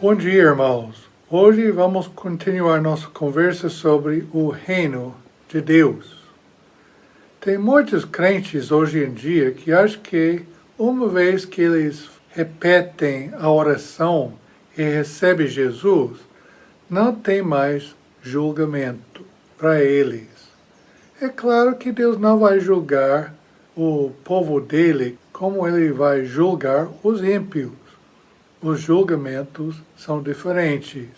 Bom dia, irmãos. Hoje vamos continuar nossa conversa sobre o reino de Deus. Tem muitos crentes hoje em dia que acham que uma vez que eles repetem a oração e recebem Jesus, não tem mais julgamento para eles. É claro que Deus não vai julgar o povo dele como ele vai julgar os ímpios. Os julgamentos são diferentes,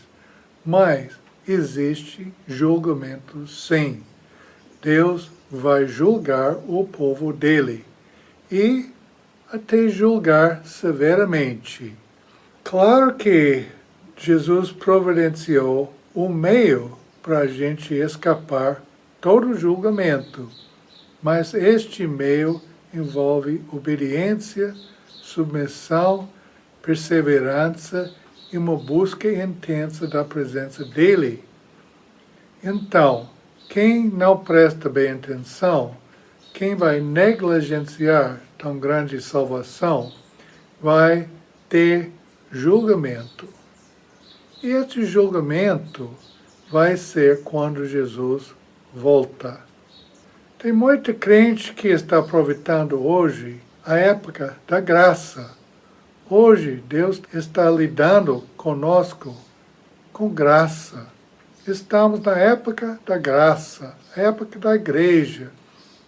mas existe julgamento sim. Deus vai julgar o povo dele e até julgar severamente. Claro que Jesus providenciou um meio para a gente escapar todo julgamento, mas este meio envolve obediência, submissão, perseverança e uma busca intensa da presença dele. Então, quem não presta bem atenção, quem vai negligenciar tão grande salvação, vai ter julgamento. E esse julgamento vai ser quando Jesus volta. Tem muita crente que está aproveitando hoje a época da graça. Hoje, Deus está lidando conosco com graça. Estamos na época da graça, a época da igreja.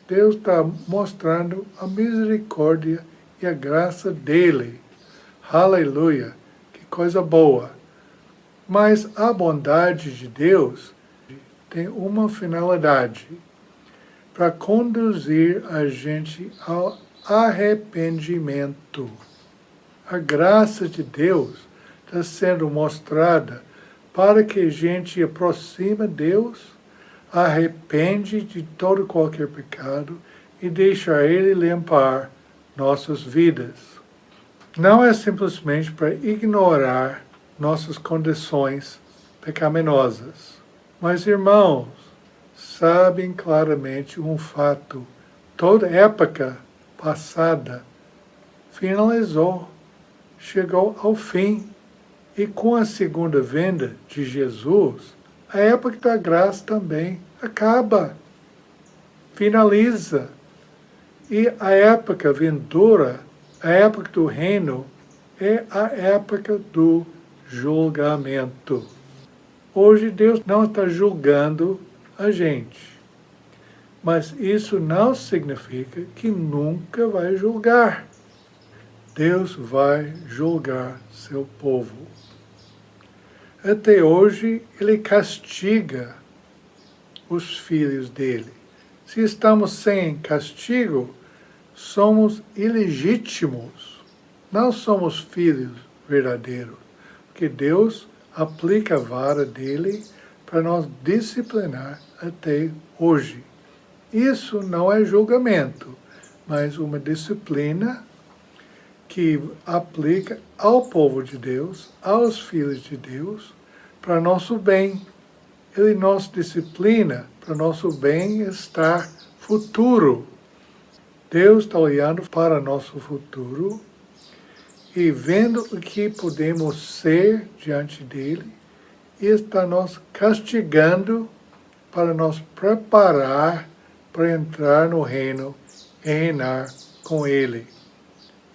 Deus está mostrando a misericórdia e a graça dele. Aleluia! Que coisa boa! Mas a bondade de Deus tem uma finalidade, para conduzir a gente ao arrependimento. A graça de Deus está sendo mostrada para que a gente aproxime Deus, arrepende de todo qualquer pecado e deixar Ele limpar nossas vidas. Não é simplesmente para ignorar nossas condições pecaminosas. Mas, irmãos, sabem claramente um fato. Toda época passada finalizou, chegou ao fim. E com a segunda vinda de Jesus, a época da graça também acaba, finaliza. E a época vindoura, a época do reino, é a época do julgamento. Hoje Deus não está julgando a gente, mas isso não significa que nunca vai julgar. Deus vai julgar seu povo. Até hoje, Ele castiga os filhos dele. Se estamos sem castigo, somos ilegítimos. Não somos filhos verdadeiros, porque Deus aplica a vara dele para nos disciplinar até hoje. Isso não é julgamento, mas uma disciplina que aplica ao povo de Deus, aos filhos de Deus, para nosso bem. Ele nos disciplina para nosso bem-estar futuro. Deus está olhando para nosso futuro e vendo o que podemos ser diante dele, e está nos castigando para nos preparar para entrar no reino e reinar com ele.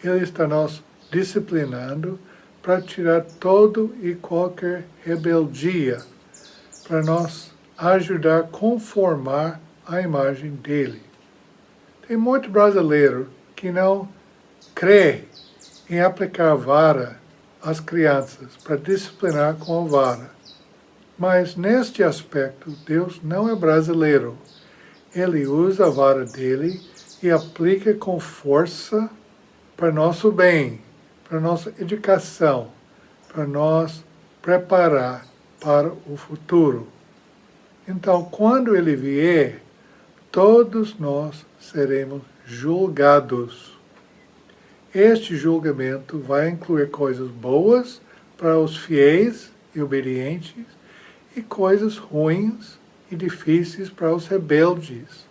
Ele está nos disciplinando para tirar todo e qualquer rebeldia, para nos ajudar a conformar a imagem dele. Tem muito brasileiro que não crê em aplicar a vara às crianças, para disciplinar com a vara. Mas neste aspecto, Deus não é brasileiro. Ele usa a vara dele e aplica com força para nosso bem, para nossa educação, para nos preparar para o futuro. Então, quando ele vier, todos nós seremos julgados. Este julgamento vai incluir coisas boas para os fiéis e obedientes e coisas ruins e difíceis para os rebeldes.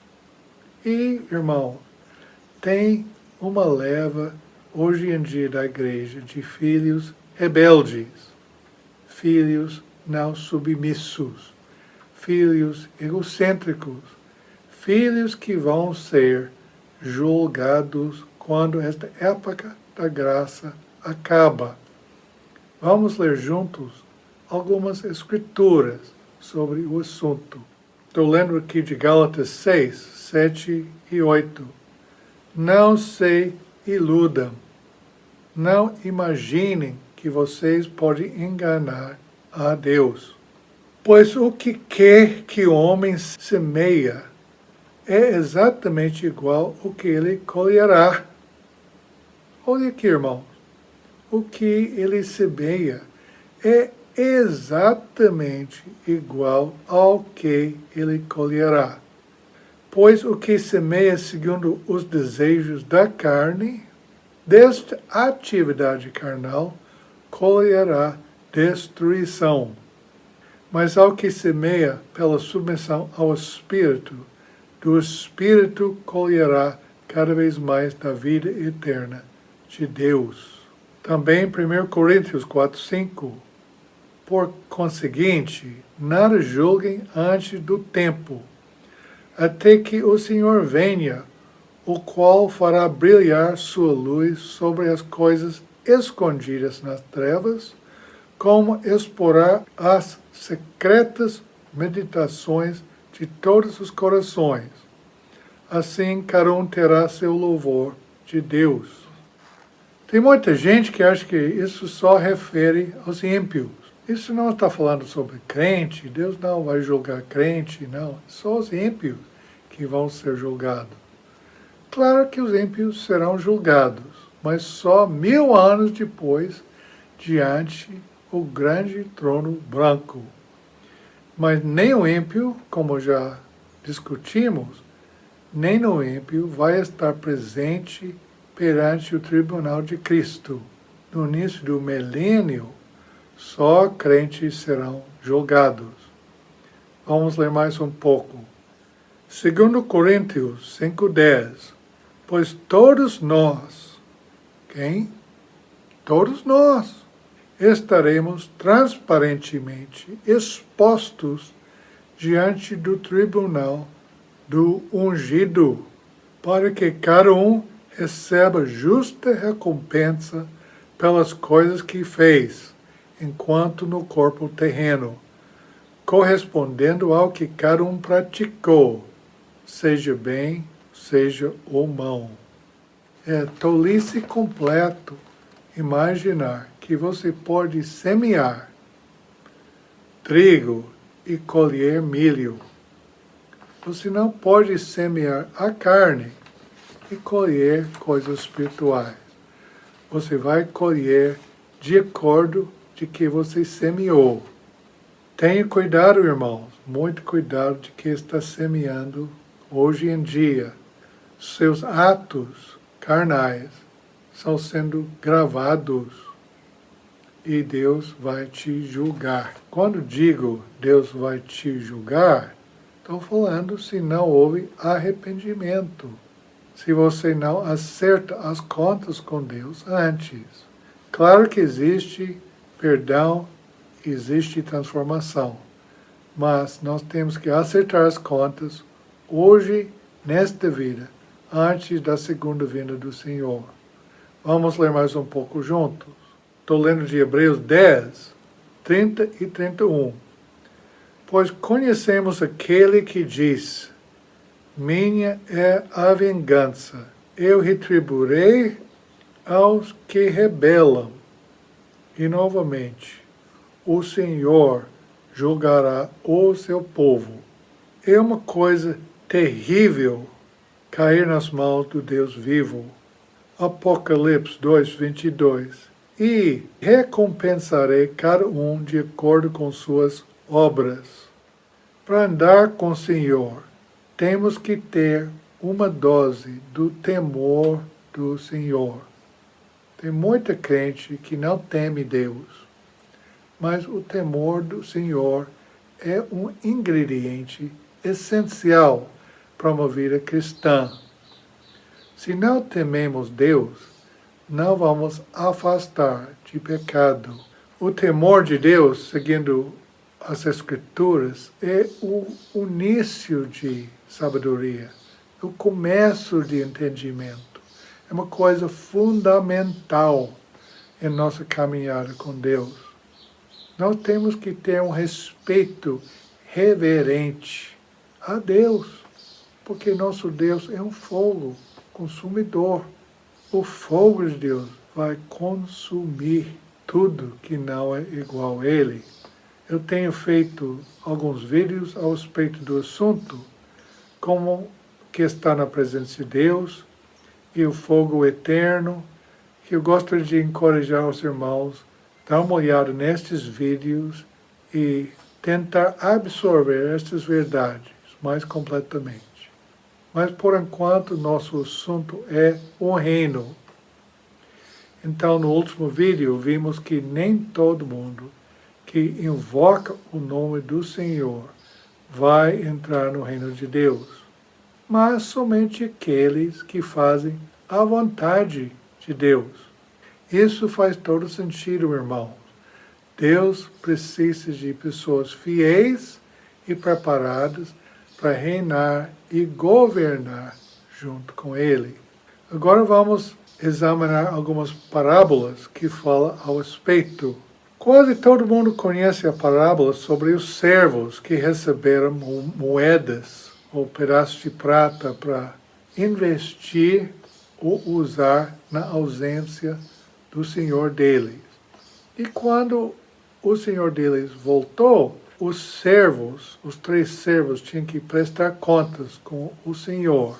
E, irmão, tem uma leva hoje em dia da igreja de filhos rebeldes. filhos não submissos, filhos egocêntricos, filhos que vão ser julgados quando esta época da graça acaba. Vamos ler juntos algumas escrituras sobre o assunto. Estou lendo aqui de Gálatas 6, 7 e 8. Não se iludam, não imaginem que vocês podem enganar a Deus. Pois o que quer que o homem semeia é exatamente igual ao que ele colherá. Olha aqui, irmãos. O que ele semeia é exatamente igual ao que ele colherá. Pois o que semeia segundo os desejos da carne, desta atividade carnal, colherá destruição. Mas ao que semeia pela submissão ao Espírito, do Espírito colherá cada vez mais da vida eterna de Deus. Também 1 Coríntios 4, 5. Por conseguinte, nada julguem antes do tempo, até que o Senhor venha, o qual fará brilhar sua luz sobre as coisas escondidas nas trevas, como exporá as secretas meditações de todos os corações. Assim, cada um terá seu louvor de Deus. Tem muita gente que acha que isso só refere aos ímpios. Isso não está falando sobre crente, Deus não vai julgar crente, não. Só os ímpios que vão ser julgados. Claro que os ímpios serão julgados, mas só 1000 anos depois, diante o grande trono branco. Mas nem o ímpio, como já discutimos, nem o ímpio vai estar presente perante o tribunal de Cristo. No início do milênio, só crentes serão julgados. Vamos ler mais um pouco. 2 Coríntios 5:10. Pois todos nós, quem? Todos nós estaremos transparentemente expostos diante do tribunal do ungido, para que cada um receba justa recompensa pelas coisas que fez, enquanto no corpo terreno, correspondendo ao que cada um praticou, seja bem, seja ou mal. É tolice completo imaginar que você pode semear trigo e colher milho. Você não pode semear a carne e colher coisas espirituais. Você vai colher de acordo de que você semeou. Tenha cuidado, irmãos, muito cuidado de que está semeando hoje em dia. Seus atos carnais estão sendo gravados e Deus vai te julgar. Quando digo Deus vai te julgar, estou falando se não houve arrependimento, se você não acerta as contas com Deus antes. Claro que existe perdão, existe transformação, mas nós temos que acertar as contas hoje, nesta vida, antes da segunda vinda do Senhor. Vamos ler mais um pouco juntos. Estou lendo de Hebreus 10, 30 e 31. Pois conhecemos aquele que diz: minha é a vingança, eu retribuirei aos que rebelam. E novamente, o Senhor julgará o seu povo. É uma coisa terrível cair nas mãos do Deus vivo. Apocalipse 2, 22. E recompensarei cada um de acordo com suas obras. Para andar com o Senhor, temos que ter uma dose do temor do Senhor. Tem muita crente que não teme Deus, mas o temor do Senhor é um ingrediente essencial para uma vida cristã. Se não tememos Deus, não vamos afastar de pecado O temor de Deus, seguindo as Escrituras, é o início de sabedoria, o começo de entendimento. É uma coisa fundamental em nossa caminhada com Deus. Nós temos que ter um respeito reverente a Deus, porque nosso Deus é um fogo consumidor. O fogo de Deus vai consumir tudo que não é igual a Ele. Eu tenho feito alguns vídeos a respeito do assunto, como que está na presença de Deus e o fogo eterno, que eu gosto de encorajar os irmãos a dar uma olhada nestes vídeos e tentar absorver estas verdades mais completamente. Mas, por enquanto, nosso assunto é o reino. Então, no último vídeo, vimos que nem todo mundo que invoca o nome do Senhor vai entrar no reino de Deus, mas somente aqueles que fazem a vontade de Deus. Isso faz todo sentido, irmãos. Deus precisa de pessoas fiéis e preparadas para reinar e governar junto com Ele. Agora vamos examinar algumas parábolas que falam ao respeito. Quase todo mundo conhece a parábola sobre os servos que receberam moedas ou pedaços de prata para investir ou usar na ausência do senhor deles. E quando o senhor deles voltou, os servos, os 3 servos, tinham que prestar contas com o senhor.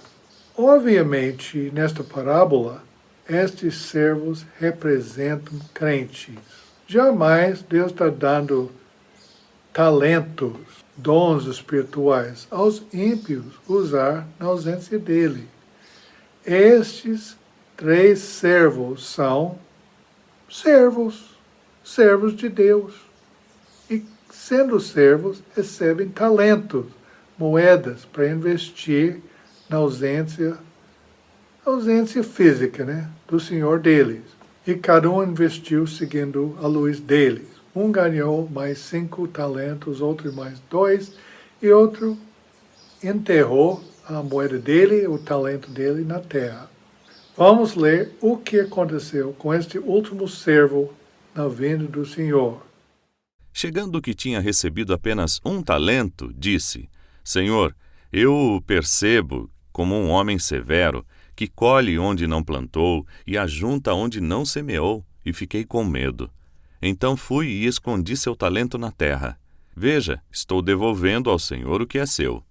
Obviamente, nesta parábola, estes servos representam crentes. Jamais Deus está dando talentos, dons espirituais aos ímpios usar na ausência dele. Estes 3 servos são servos de Deus. E, sendo servos, recebem talentos, moedas, para investir na ausência física, né, do Senhor deles. E cada um investiu seguindo a luz deles. Um ganhou mais 5 talentos, outro mais 2, e outro enterrou a moeda dele, o talento dele, na terra. Vamos ler o que aconteceu com este último servo na vinda do Senhor. Chegando o que tinha recebido apenas 1 talento, disse: Senhor, eu o percebo como um homem severo, que colhe onde não plantou e ajunta onde não semeou, e fiquei com medo. Então fui e escondi seu talento na terra. Veja, estou devolvendo ao Senhor o que é seu.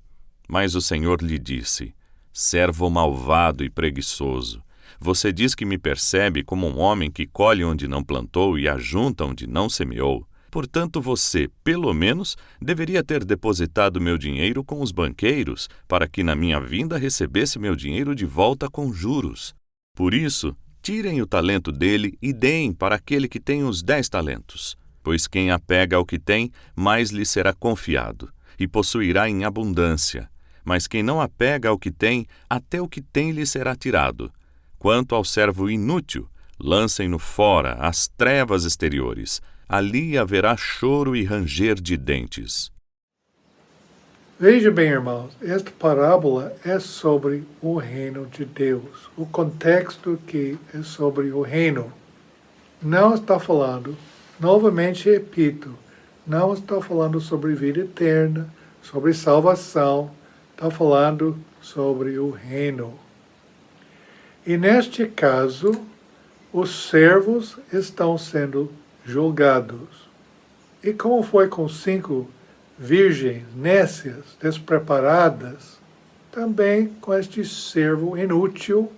Mas o Senhor lhe disse: Servo malvado e preguiçoso, você diz que me percebe como um homem que colhe onde não plantou e ajunta onde não semeou. Portanto, você, pelo menos, deveria ter depositado meu dinheiro com os banqueiros, para que na minha vinda recebesse meu dinheiro de volta com juros. Por isso, tirem o talento dele e deem para aquele que tem os 10 talentos. Pois quem apega ao que tem, mais lhe será confiado, e possuirá em abundância. Mas quem não apega ao que tem, até o que tem lhe será tirado. Quanto ao servo inútil, lancem-no fora, às trevas exteriores. Ali haverá choro e ranger de dentes. Veja bem, irmãos, esta parábola é sobre o reino de Deus. O contexto aqui é sobre o reino. Não está falando, novamente repito, não está falando sobre vida eterna, sobre salvação, está falando sobre o reino. E neste caso, os servos estão sendo julgados. E como foi com 5 virgens nécias, despreparadas, também com este servo inútil,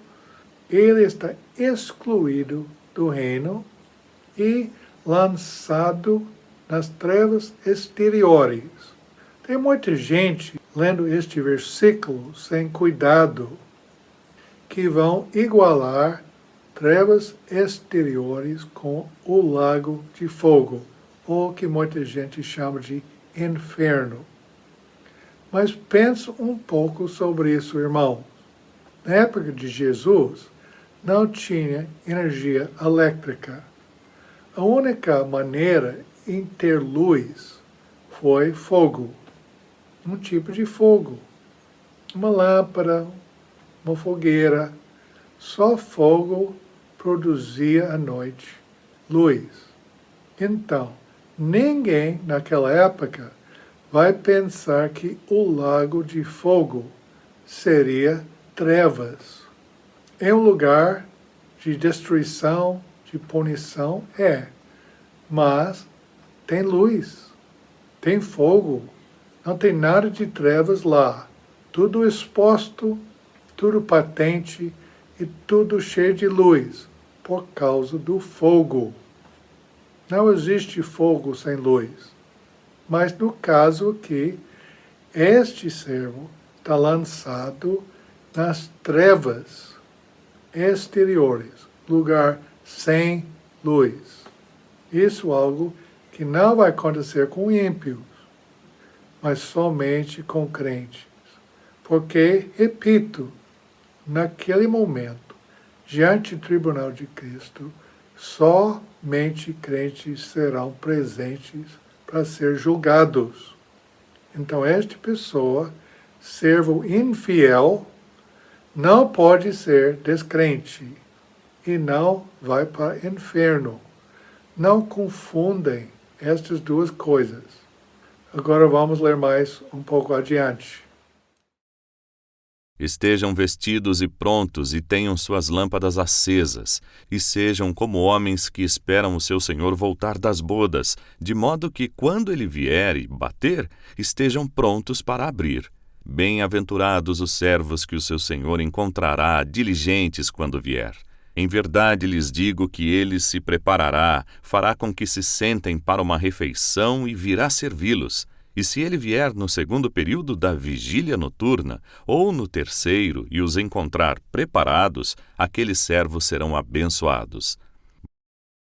ele está excluído do reino e lançado nas trevas exteriores. Tem muita gente lendo este versículo sem cuidado, que vão igualar trevas exteriores com o lago de fogo, ou que muita gente chama de inferno. Mas pense um pouco sobre isso, irmãos. Na época de Jesus, não tinha energia elétrica. A única maneira em ter luz foi fogo, um tipo de fogo, uma lâmpada, uma fogueira. Só fogo produzia à noite luz. Então, ninguém naquela época vai pensar que o lago de fogo seria trevas. É um lugar de destruição, de punição, mas tem luz, tem fogo, não tem nada de trevas lá. Tudo exposto, tudo patente e tudo cheio de luz, por causa do fogo. Não existe fogo sem luz. Mas no caso aqui, este servo está lançado nas trevas exteriores, lugar sem luz. Isso é algo que não vai acontecer com ímpios, mas somente com crentes. Porque, repito, naquele momento, diante do tribunal de Cristo, somente crentes serão presentes para ser julgados. Então, esta pessoa, servo infiel, não pode ser descrente e não vai para o inferno. Não confundem estas duas coisas. Agora vamos ler mais um pouco adiante. Estejam vestidos e prontos e tenham suas lâmpadas acesas, e sejam como homens que esperam o seu senhor voltar das bodas, de modo que, quando ele vier e bater, estejam prontos para abrir. Bem-aventurados os servos que o seu senhor encontrará diligentes quando vier. Em verdade lhes digo que ele se preparará, fará com que se sentem para uma refeição e virá servi-los. E se ele vier no segundo período da vigília noturna, ou no terceiro, e os encontrar preparados, aqueles servos serão abençoados.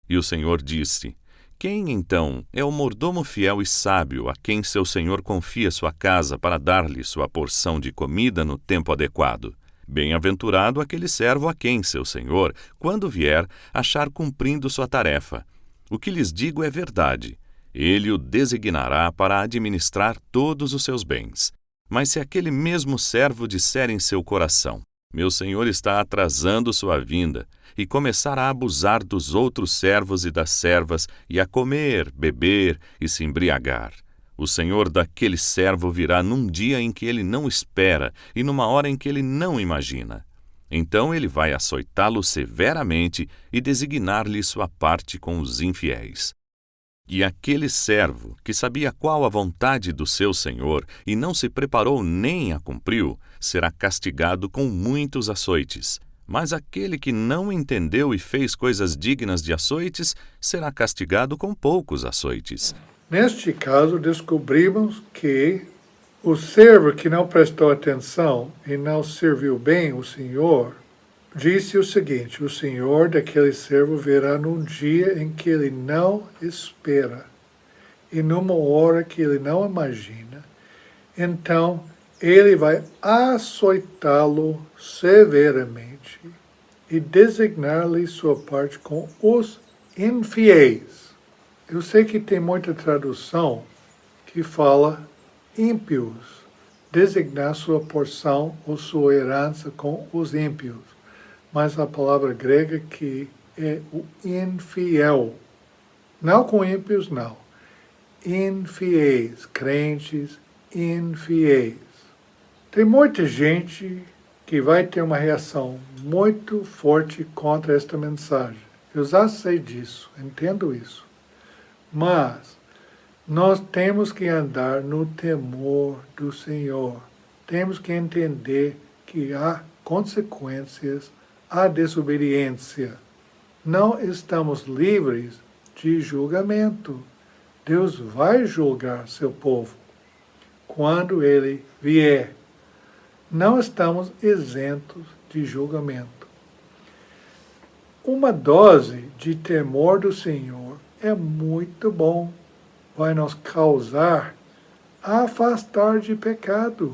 E o Senhor disse: Quem, então, é o mordomo fiel e sábio a quem seu senhor confia sua casa para dar-lhe sua porção de comida no tempo adequado? Bem-aventurado aquele servo a quem seu senhor, quando vier, achar cumprindo sua tarefa. O que lhes digo é verdade. Ele o designará para administrar todos os seus bens. Mas se aquele mesmo servo disser em seu coração: Meu senhor está atrasando sua vinda, e começar a abusar dos outros servos e das servas, e a comer, beber e se embriagar, o senhor daquele servo virá num dia em que ele não espera e numa hora em que ele não imagina. Então ele vai açoitá-lo severamente e designar-lhe sua parte com os infiéis. E aquele servo, que sabia qual a vontade do seu senhor e não se preparou nem a cumpriu, será castigado com muitos açoites. Mas aquele que não entendeu e fez coisas dignas de açoites, será castigado com poucos açoites. Neste caso, descobrimos que o servo que não prestou atenção e não serviu bem o Senhor, disse o seguinte: o Senhor daquele servo virá num dia em que ele não espera e numa hora que ele não imagina. Então, ele vai açoitá-lo severamente e designar-lhe sua parte com os infiéis. Eu sei que tem muita tradução que fala ímpios, designar sua porção ou sua herança com os ímpios. Mas a palavra grega aqui é o infiel. Não com ímpios, não. Infiéis, crentes infiéis. Tem muita gente que vai ter uma reação muito forte contra esta mensagem. Eu já sei disso, entendo isso. Mas nós temos que andar no temor do Senhor. Temos que entender que há consequências à desobediência. Não estamos livres de julgamento. Deus vai julgar seu povo quando ele vier. Não estamos isentos de julgamento. Uma dose de temor do Senhor é muito bom. Vai nos causar afastar de pecado.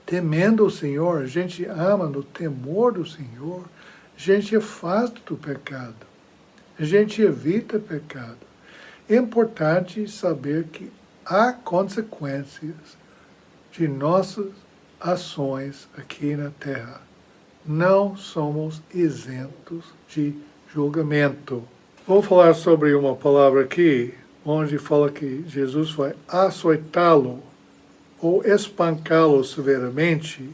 Temendo o Senhor, a gente ama no temor do Senhor, a gente afasta do pecado. A gente evita pecado. É importante saber que há consequências de nossas ações aqui na Terra. Não somos isentos de julgamento. Vou falar sobre uma palavra aqui, onde fala que Jesus vai açoitá-lo ou espancá-lo severamente.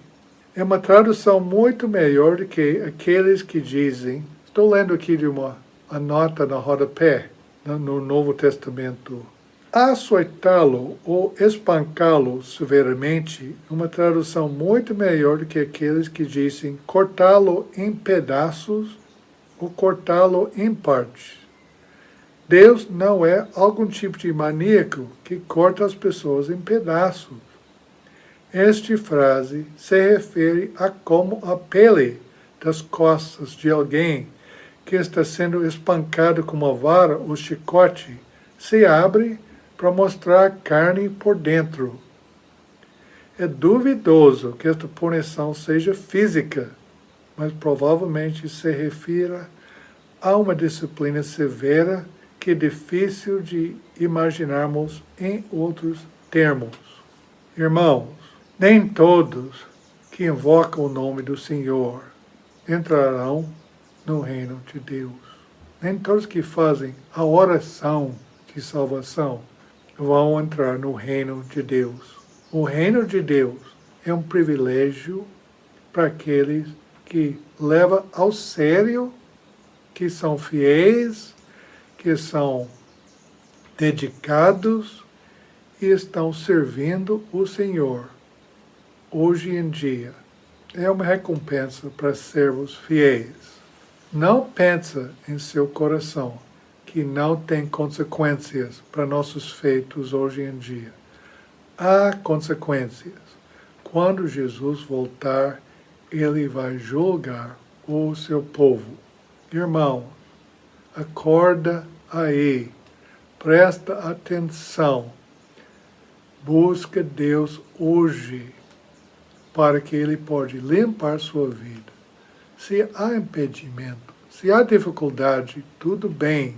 É uma tradução muito melhor do que aqueles que dizem, estou lendo aqui de uma nota na rodapé, no Novo Testamento. Açoitá-lo ou espancá-lo severamente é uma tradução muito melhor do que aqueles que dizem cortá-lo em pedaços ou cortá-lo em partes. Deus não é algum tipo de maníaco que corta as pessoas em pedaços. Esta frase se refere a como a pele das costas de alguém que está sendo espancado com uma vara ou chicote se abre para mostrar a carne por dentro. É duvidoso que esta punição seja física, mas provavelmente se refira a uma disciplina severa que é difícil de imaginarmos em outros termos. Irmãos, nem todos que invocam o nome do Senhor entrarão no reino de Deus. Nem todos que fazem a oração de salvação vão entrar no reino de Deus. O reino de Deus é um privilégio para aqueles que levam ao sério, que são fiéis, que são dedicados e estão servindo o Senhor. Hoje em dia, é uma recompensa para servos fiéis. Não pensa em seu coração que não tem consequências para nossos feitos hoje em dia. Há consequências. Quando Jesus voltar, ele vai julgar o seu povo. Irmão, acorda aí, presta atenção, busca Deus hoje, para que Ele pode limpar sua vida. Se há impedimento, se há dificuldade, tudo bem,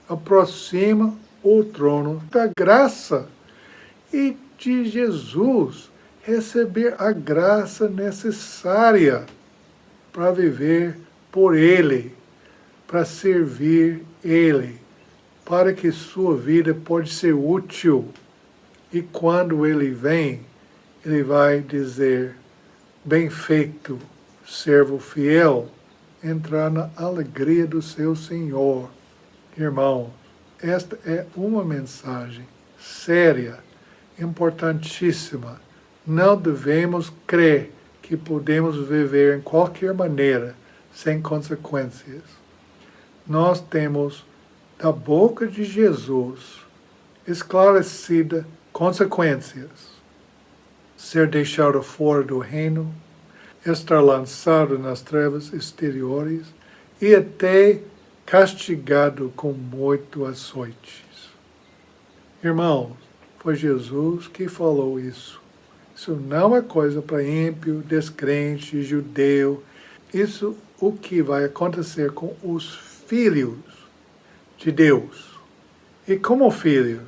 aproxima o trono da graça e de Jesus receber a graça necessária para viver por Ele, para servir Ele, para que sua vida pode ser útil. E quando Ele vem, Ele vai dizer, bem feito, servo fiel, entrar na alegria do seu Senhor. Irmãos, esta é uma mensagem séria, importantíssima. Não devemos crer que podemos viver em qualquer maneira, sem consequências. Nós temos, da boca de Jesus, esclarecida consequências. Ser deixado fora do reino, estar lançado nas trevas exteriores e até castigado com muito açoites. Irmãos, foi Jesus que falou isso. Isso não é coisa para ímpio, descrente, judeu. Isso é o que vai acontecer com os filhos de Deus. E como filhos,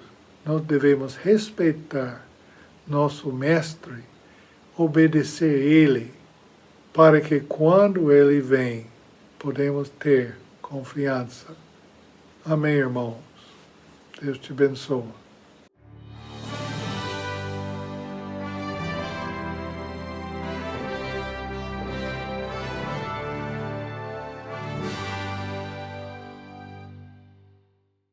nós devemos respeitar nosso mestre, obedecer a ele, para que quando ele vem, podemos ter confiança. Amém, irmãos? Deus te abençoe.